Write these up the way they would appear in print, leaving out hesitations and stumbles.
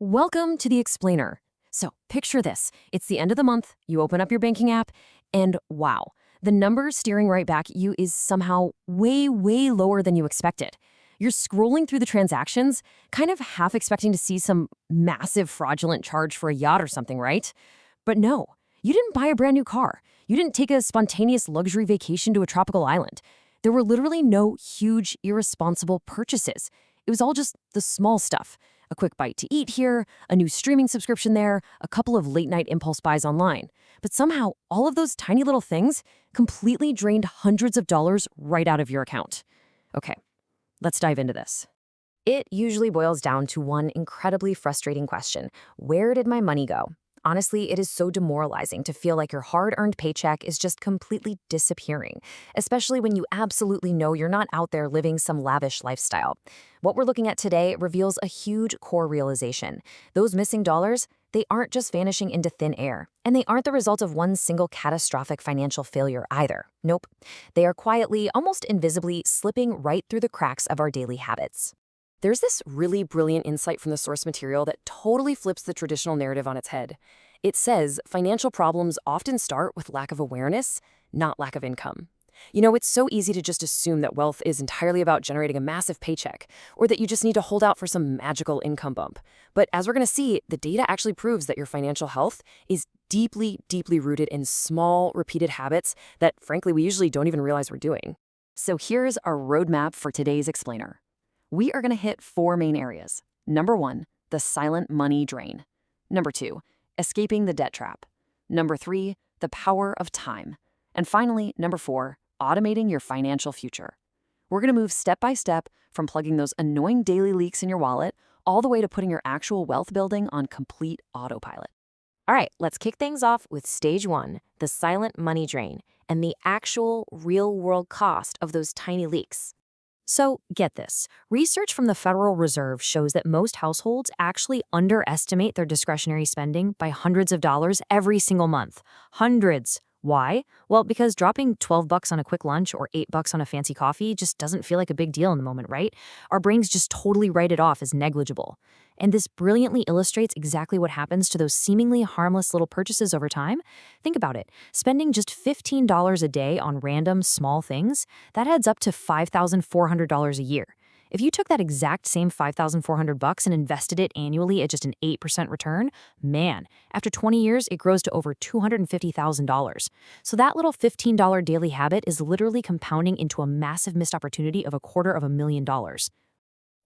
Welcome to the Explainer. So, picture this. It's the end of the month, you open up your banking app, and wow, the number staring right back at you is somehow way, way lower than you expected. You're scrolling through the transactions, kind of half expecting to see some massive fraudulent charge for a yacht or something, right? But no, you didn't buy a brand new car. You didn't take a spontaneous luxury vacation to a tropical island. There were literally no huge, irresponsible purchases. It was all just the small stuff. A quick bite to eat here, a new streaming subscription there, a couple of late-night impulse buys online. But somehow, all of those tiny little things completely drained hundreds of dollars right out of your account. Okay, let's dive into this. It usually boils down to one incredibly frustrating question. Where did my money go? Honestly, it is so demoralizing to feel like your hard-earned paycheck is just completely disappearing, especially when you absolutely know you're not out there living some lavish lifestyle. What we're looking at today reveals a huge core realization. Those missing dollars, they aren't just vanishing into thin air, and they aren't the result of one single catastrophic financial failure either. Nope. They are quietly, almost invisibly, slipping right through the cracks of our daily habits. There's this really brilliant insight from the source material that totally flips the traditional narrative on its head. It says financial problems often start with lack of awareness, not lack of income. You know, it's so easy to just assume that wealth is entirely about generating a massive paycheck, or that you just need to hold out for some magical income bump. But as we're going to see, the data actually proves that your financial health is deeply, deeply rooted in small, repeated habits that, frankly, we usually don't even realize we're doing. So here's our roadmap for today's explainer. We are going to hit four main areas. Number one, the silent money drain. Number two, escaping the debt trap. Number three, the power of time. And finally, number four, automating your financial future. We're going to move step by step from plugging those annoying daily leaks in your wallet all the way to putting your actual wealth building on complete autopilot. All right, let's kick things off with stage one, the silent money drain, and the actual real-world cost of those tiny leaks. So, get this. Research from the Federal Reserve shows that most households actually underestimate their discretionary spending by hundreds of dollars every single month. Hundreds. Why? Well, because dropping $12 on a quick lunch or $8 on a fancy coffee just doesn't feel like a big deal in the moment, right? Our brains just totally write it off as negligible. And this brilliantly illustrates exactly what happens to those seemingly harmless little purchases over time. Think about it. Spending just $15 a day on random small things, that adds up to $5,400 a year. If you took that exact same $5,400 and invested it annually at just an 8% return, man, after 20 years, it grows to over $250,000. So that little $15 daily habit is literally compounding into a massive missed opportunity of $250,000.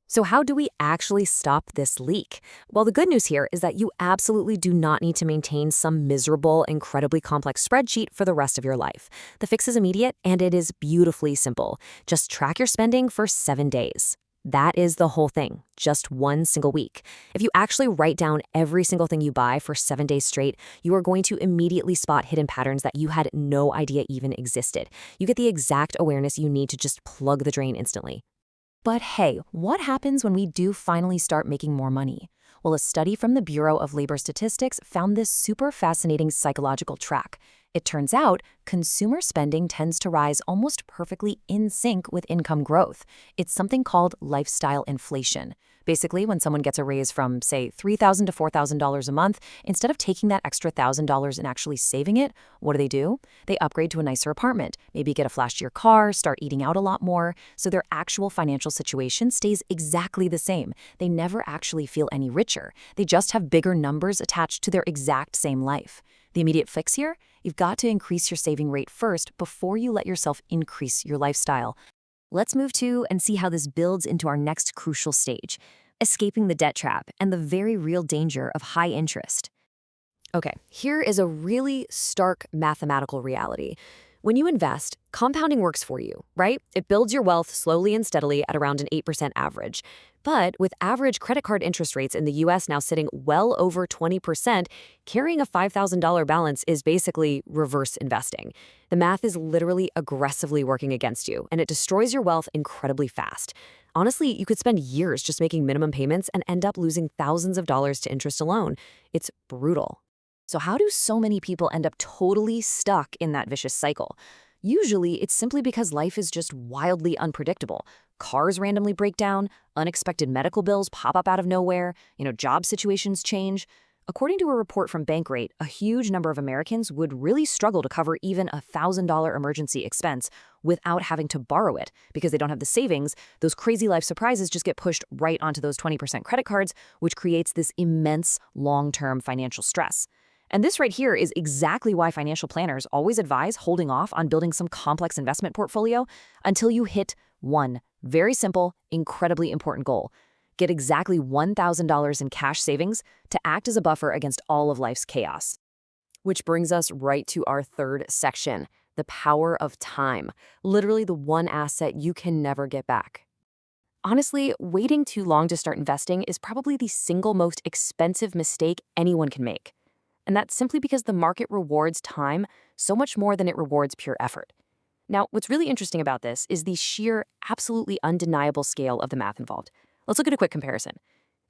So how do we actually stop this leak? Well, the good news here is that you absolutely do not need to maintain some miserable, incredibly complex spreadsheet for the rest of your life. The fix is immediate, and it is beautifully simple. Just track your spending for 7 days. That is the whole thing, just one single week. If you actually write down every single thing you buy for 7 days straight, you are going to immediately spot hidden patterns that you had no idea even existed. You get the exact awareness you need to just plug the drain instantly. But hey, what happens when we do finally start making more money? Well, a study from the Bureau of Labor Statistics found this super fascinating psychological track. It turns out consumer spending tends to rise almost perfectly in sync with income growth. It's something called lifestyle inflation. Basically, when someone gets a raise from, say, $3,000 to $4,000 a month, instead of taking that extra $1,000 and actually saving it, what do? They upgrade to a nicer apartment, maybe get a flashier car, start eating out a lot more, so their actual financial situation stays exactly the same. They never actually feel any richer. They just have bigger numbers attached to their exact same life. The immediate fix here? You've got to increase your saving rate first before you let yourself increase your lifestyle. Let's move to and see how this builds into our next crucial stage, escaping the debt trap and the very real danger of high interest. Okay, here is a really stark mathematical reality. When you invest, compounding works for you, right? It builds your wealth slowly and steadily at around an 8% average. But with average credit card interest rates in the US now sitting well over 20%, carrying a $5,000 balance is basically reverse investing. The math is literally aggressively working against you, and it destroys your wealth incredibly fast. Honestly, you could spend years just making minimum payments and end up losing thousands of dollars to interest alone. It's brutal. So how do so many people end up totally stuck in that vicious cycle? Usually, it's simply because life is just wildly unpredictable. Cars randomly break down, unexpected medical bills pop up out of nowhere, job situations change. According to a report from Bankrate, a huge number of Americans would really struggle to cover even a $1,000 emergency expense without having to borrow it because they don't have the savings. Those crazy life surprises just get pushed right onto those 20% credit cards, which creates this immense long-term financial stress. And this right here is exactly why financial planners always advise holding off on building some complex investment portfolio until you hit one very simple, incredibly important goal. Get exactly $1,000 in cash savings to act as a buffer against all of life's chaos. Which brings us right to our third section, the power of time, literally the one asset you can never get back. Honestly, waiting too long to start investing is probably the single most expensive mistake anyone can make. And that's simply because the market rewards time so much more than it rewards pure effort. Now, what's really interesting about this is the sheer, absolutely undeniable scale of the math involved. Let's look at a quick comparison.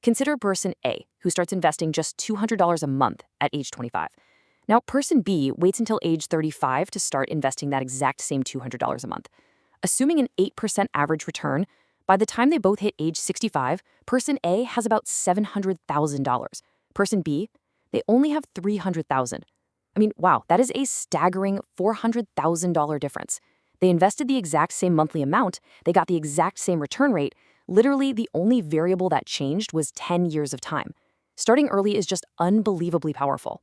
Consider person A, who starts investing just $200 a month at age 25. Now, person B waits until age 35 to start investing that exact same $200 a month. Assuming an 8% average return, by the time they both hit age 65, person A has about $700,000. Person B, they only have $300,000. I mean, wow, that is a staggering $400,000 difference. They invested the exact same monthly amount, they got the exact same return rate. Literally, the only variable that changed was 10 years of time. Starting early is just unbelievably powerful.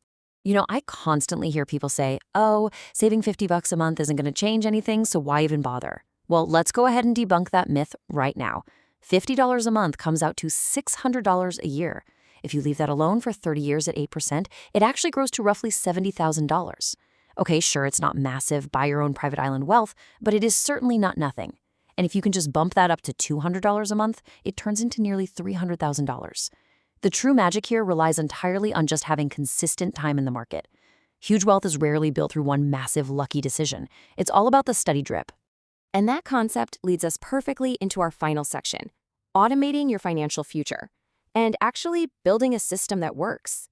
I constantly hear people say, oh, saving $50 a month isn't going to change anything, so why even bother? Well, let's go ahead and debunk that myth right now. $50 a month comes out to $600 a year. If you leave that alone for 30 years at 8%, it actually grows to roughly $70,000. Okay, sure, it's not massive, buy your own private island wealth, but it is certainly not nothing. And if you can just bump that up to $200 a month, it turns into nearly $300,000. The true magic here relies entirely on just having consistent time in the market. Huge wealth is rarely built through one massive lucky decision. It's all about the steady drip. And that concept leads us perfectly into our final section, automating your financial future, and actually building a system that works.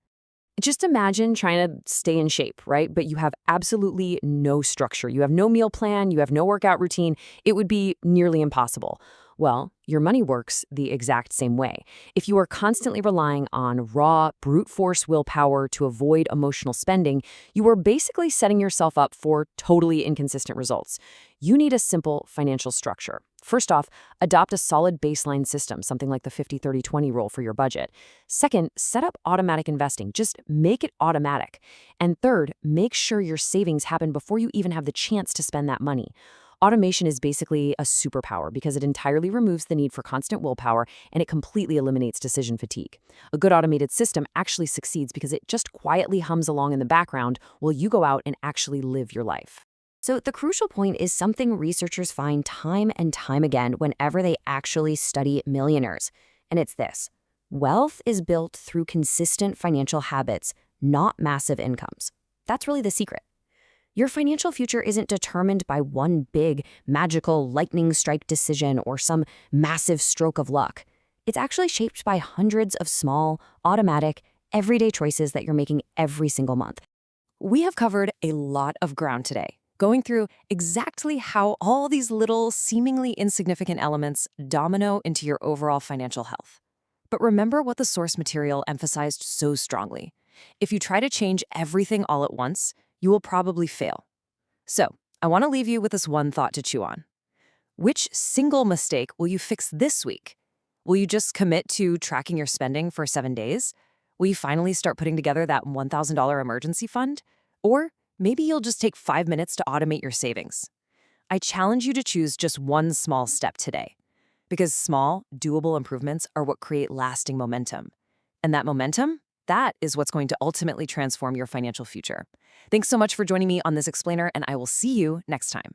Just imagine trying to stay in shape, right? But you have absolutely no structure. You have no meal plan, you have no workout routine. It would be nearly impossible. Well, your money works the exact same way. If you are constantly relying on raw, brute force willpower to avoid emotional spending, you are basically setting yourself up for totally inconsistent results. You need a simple financial structure. First off, adopt a solid baseline system, something like the 50-30-20 rule for your budget. Second, set up automatic investing. Just make it automatic. And third, make sure your savings happen before you even have the chance to spend that money. Automation is basically a superpower because it entirely removes the need for constant willpower and it completely eliminates decision fatigue. A good automated system actually succeeds because it just quietly hums along in the background while you go out and actually live your life. So the crucial point is something researchers find time and time again whenever they actually study millionaires. And it's this: wealth is built through consistent financial habits, not massive incomes. That's really the secret. Your financial future isn't determined by one big, magical lightning strike decision or some massive stroke of luck. It's actually shaped by hundreds of small, automatic, everyday choices that you're making every single month. We have covered a lot of ground today, going through exactly how all these little, seemingly insignificant elements domino into your overall financial health. But remember what the source material emphasized so strongly. If you try to change everything all at once, you will probably fail. So, I want to leave you with this one thought to chew on. Which single mistake will you fix this week? Will you just commit to tracking your spending for 7 days? Will you finally start putting together that $1,000 emergency fund? Or maybe you'll just take 5 minutes to automate your savings. I challenge you to choose just one small step today, because small, doable improvements are what create lasting momentum. And that momentum, that is what's going to ultimately transform your financial future. Thanks so much for joining me on this explainer, and I will see you next time.